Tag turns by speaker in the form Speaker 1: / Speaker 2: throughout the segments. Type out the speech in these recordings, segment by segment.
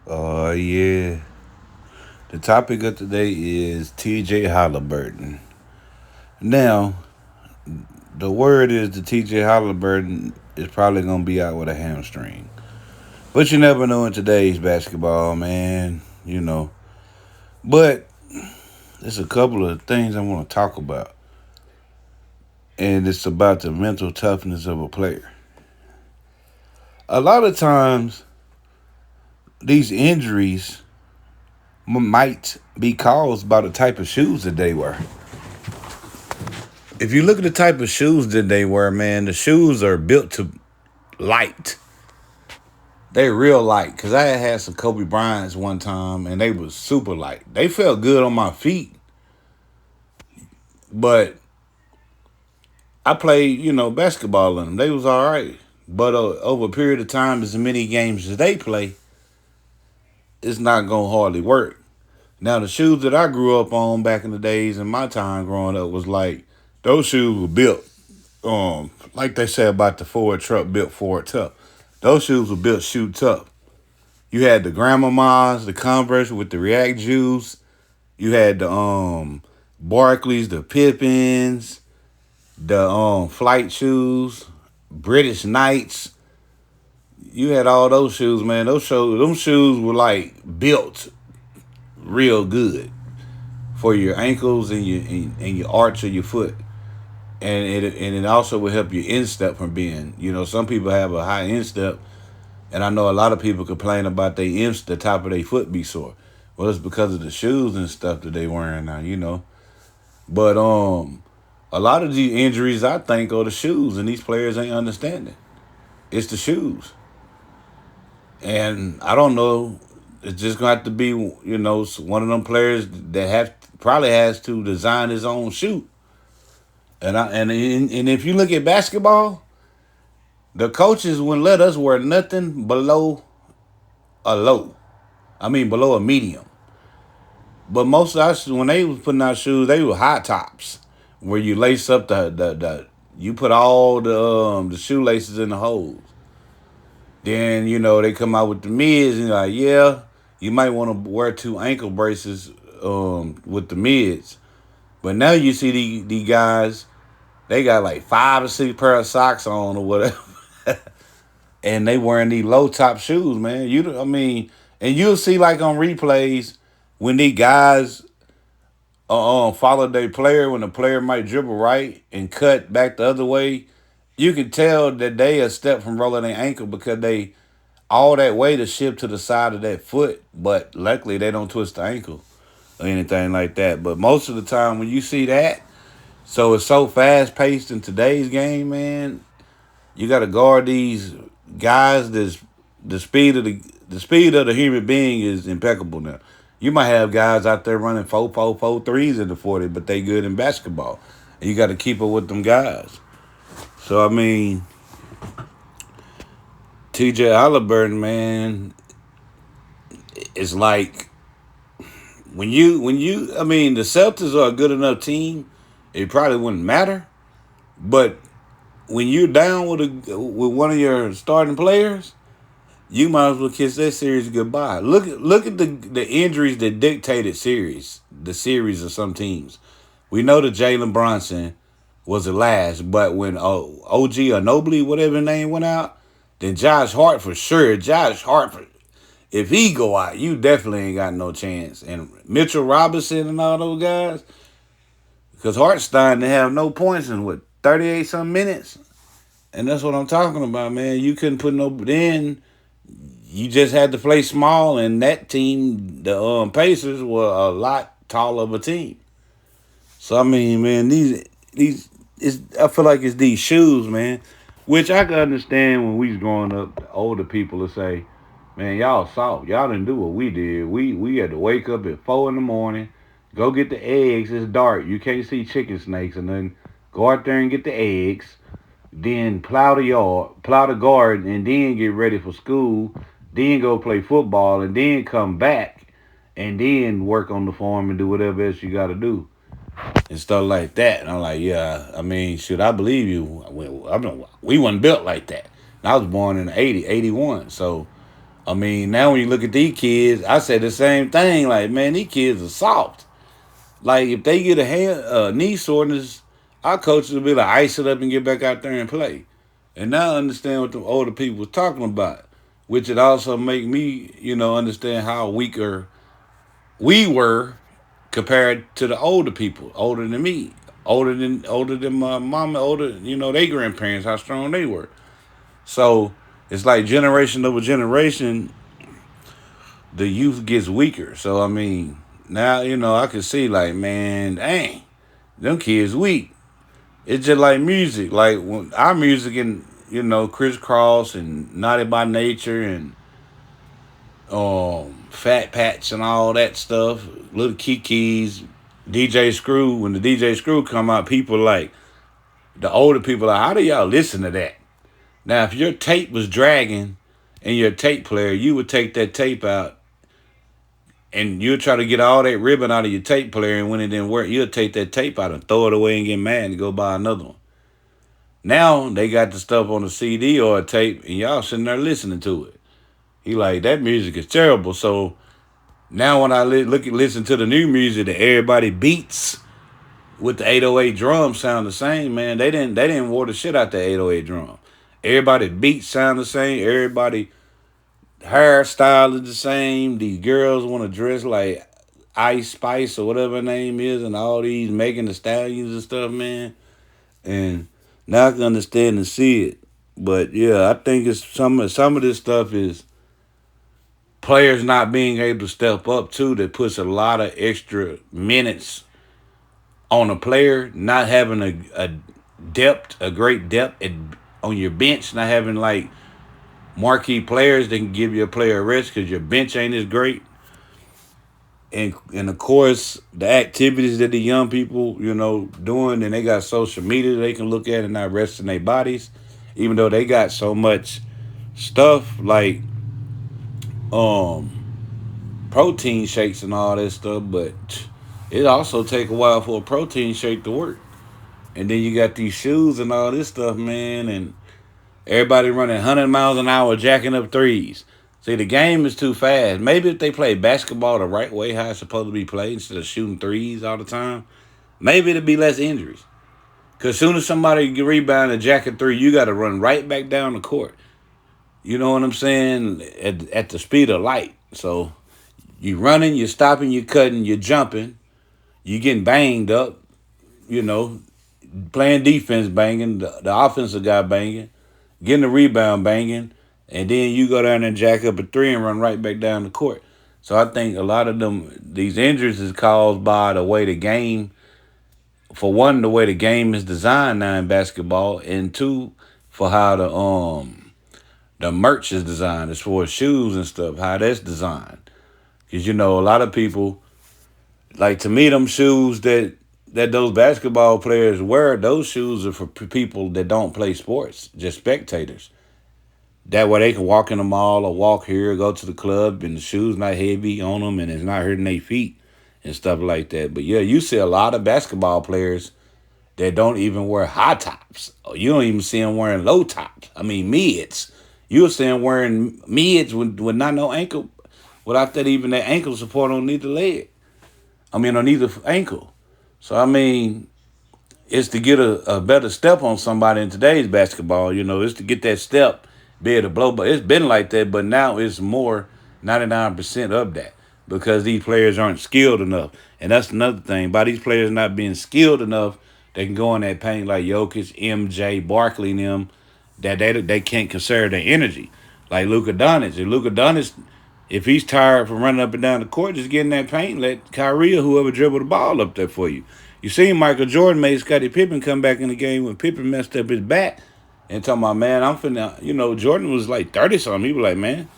Speaker 1: Yeah. The topic of today is TJ Haliburton. Now, the word is that TJ Haliburton is probably going to be out with a hamstring. But you never know in today's basketball, man. But there's a couple of things I want to talk about. And it's about the mental toughness of a player. A lot of times, these injuries might be caused by the type of shoes that they wear. If you look at the type of shoes that they wear, man, the shoes are built to light. They real light. Cause I had some Kobe Bryant's one time and they was super light. They felt good on my feet, but I played, basketball in them. They was all right. But over a period of time, as many games as they play, it's not gonna hardly work. Now the shoes that I grew up on back in the days in my time growing up was like those shoes were built like they say about the Ford truck built Ford tough. Those shoes were built shoe tough. You had the Grandmamas, the Converse with the React Juice. You had the Barclays, the Pippins, the flight shoes, British Knights. You had all those shoes, man. Those shoes were like built real good for your ankles and your arch of your foot. And it also will help your instep from being, some people have a high instep, and I know a lot of people complain about the top of their foot be sore. Well, it's because of the shoes and stuff that they wearing now. But a lot of these injuries I think are the shoes, and these players ain't understanding. It's the shoes, and I don't know. It's just gonna have to be, one of them players that probably has to design his own shoe. And if you look at basketball, the coaches wouldn't let us wear nothing below a low. I mean below a medium. But most of us, when they was putting out shoes, they were high tops, where you lace up the you put all the shoelaces in the holes. Then they come out with the mids, and you're like, yeah, you might want to wear two ankle braces with the mids. But now you see the guys, they got like 5 or 6 pair of socks on or whatever. And they wearing these low top shoes, man. And you'll see like on replays when these guys follow their player, when the player might dribble right and cut back the other way, you can tell that they a step from rolling their ankle because they all that weight is shift to the side of that foot. But luckily they don't twist the ankle or anything like that. But most of the time when you see that, so it's so fast paced in today's game, man. You got to guard these guys. The speed of the human being is impeccable now. You might have guys out there running 4.4 4.3s in the 40, but they good in basketball. And you got to keep up with them guys. So TJ Haliburton, man, it's like the Celtics are a good enough team, it probably wouldn't matter. But when you're down with one of your starting players, you might as well kiss that series goodbye. Look at the injuries that dictated the series of some teams. We know that Jalen Brunson was the last, but when OG or Nobly, whatever his name, went out, then Josh Hart for sure. If he go out, you definitely ain't got no chance. And Mitchell Robinson and all those guys, because Hart's starting to have no points in 38 some minutes. And that's what I'm talking about, man. You couldn't put no in. You just had to play small, and that team, the Pacers, were a lot taller of a team. So man, I feel like it's these shoes, man. Which I can understand when we was growing up, the older people would say, man, y'all soft. Y'all didn't do what we did. We had to wake up at 4 in the morning, go get the eggs. It's dark. You can't see chicken snakes, and then go out there and get the eggs. Then plow the yard, plow the garden, and then get ready for school. Then go play football, and then come back, and then work on the farm and do whatever else you got to do and stuff like that. And I'm like, yeah, should I believe you? We wasn't built like that. And I was born in 80, 81. So I mean, now when you look at these kids, I say the same thing. Like, man, these kids are soft. Like, if they get a knee soreness, our coaches will be like, ice it up and get back out there and play. And now I understand what the older people was talking about, which it also make me, understand how weaker we were compared to the older people, older than me, older than my mama, older, their grandparents, how strong they were. So it's like generation over generation, the youth gets weaker. So I mean, now I can see like, man, dang, them kids weak. It's just like music, like when our music and Crisscross and Naughty by Nature and Fat Patch and all that stuff, Little Kiki's, DJ Screw. When the DJ Screw come out, people like the older people are, how do y'all listen to that? Now, if your tape was dragging and you're a tape player, you would take that tape out and you'll try to get all that ribbon out of your tape player, and when it didn't work, you'll take that tape out and throw it away and get mad and go buy another one. Now they got the stuff on a CD or a tape, and y'all sitting there listening to it. He like, that music is terrible. So now when I listen to the new music that everybody beats with the 808 drum sound the same, man. They didn't wore the shit out the 808 drum. Everybody beats sound the same. Everybody hairstyle is the same. These girls want to dress like Ice Spice or whatever her name is, and all these Megan the Stallions and stuff, man. And now I can understand and see it. But yeah, I think it's some of this stuff is players not being able to step up too. That puts a lot of extra minutes on a player, not having a great depth on your bench, not having like marquee players that can give you a player a rest because your bench ain't as great. And of course, the activities that the young people, doing, and they got social media they can look at and not resting their bodies, even though they got so much stuff like protein shakes and all that stuff, but it also take a while for a protein shake to work. And then you got these shoes and all this stuff, man, and everybody running 100 miles an hour jacking up threes. See, the game is too fast. Maybe if they play basketball the right way, how it's supposed to be played, instead of shooting threes all the time, maybe it'll be less injuries. Because as soon as somebody get rebound and jack a three, you got to run right back down the court. You know what I'm saying? At the speed of light. So you running, you're stopping, you're cutting, you're jumping, you getting banged up, playing defense banging, the offensive guy banging, getting the rebound banging, and then you go down and jack up a three and run right back down the court. So I think a lot of these injuries is caused by the way the game, for one, the way the game is designed now in basketball, and two, for how the merch is designed as far as shoes and stuff, how that's designed. Because a lot of people, like, to me, them shoes that those basketball players wear, those shoes are for people that don't play sports, just spectators. That way they can walk in the mall or walk here, go to the club, and the shoes not heavy on them and it's not hurting their feet and stuff like that. But yeah, you see a lot of basketball players that don't even wear high tops. You don't even see them wearing low tops. I mean, mids. You'll see them wearing mids with not no ankle, without that even that ankle support on either leg. On either ankle. So, I mean, it's to get a better step on somebody in today's basketball. It's to get that step, be able to blow. But it's been like that, but now it's more 99% of that because these players aren't skilled enough. And that's another thing. By these players not being skilled enough, they can go in that paint like Jokic, MJ, Barkley, and them, that they can't conserve their energy. Like Luka Doncic. If he's tired from running up and down the court, just get in that paint, let Kyrie or whoever dribble the ball up there for you. You see Michael Jordan made Scottie Pippen come back in the game when Pippen messed up his back and talking about, man, I'm finna, Jordan was like 30-something. He was like, man,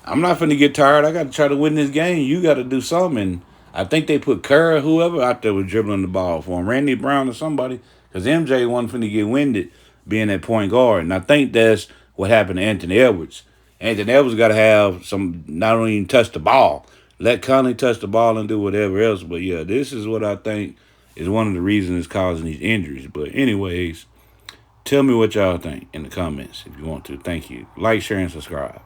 Speaker 1: I'm not finna get tired. I got to try to win this game. You got to do something. And I think they put Kerr or whoever out there was dribbling the ball for him, Randy Brown or somebody, because MJ wasn't finna get winded being that point guard. And I think that's what happened to Anthony Edwards. Anthony Edwards got to have some, not only even touch the ball, let Conley touch the ball and do whatever else. But yeah, this is what I think is one of the reasons it's causing these injuries. But anyways, tell me what y'all think in the comments if you want to. Thank you. Like, share, and subscribe.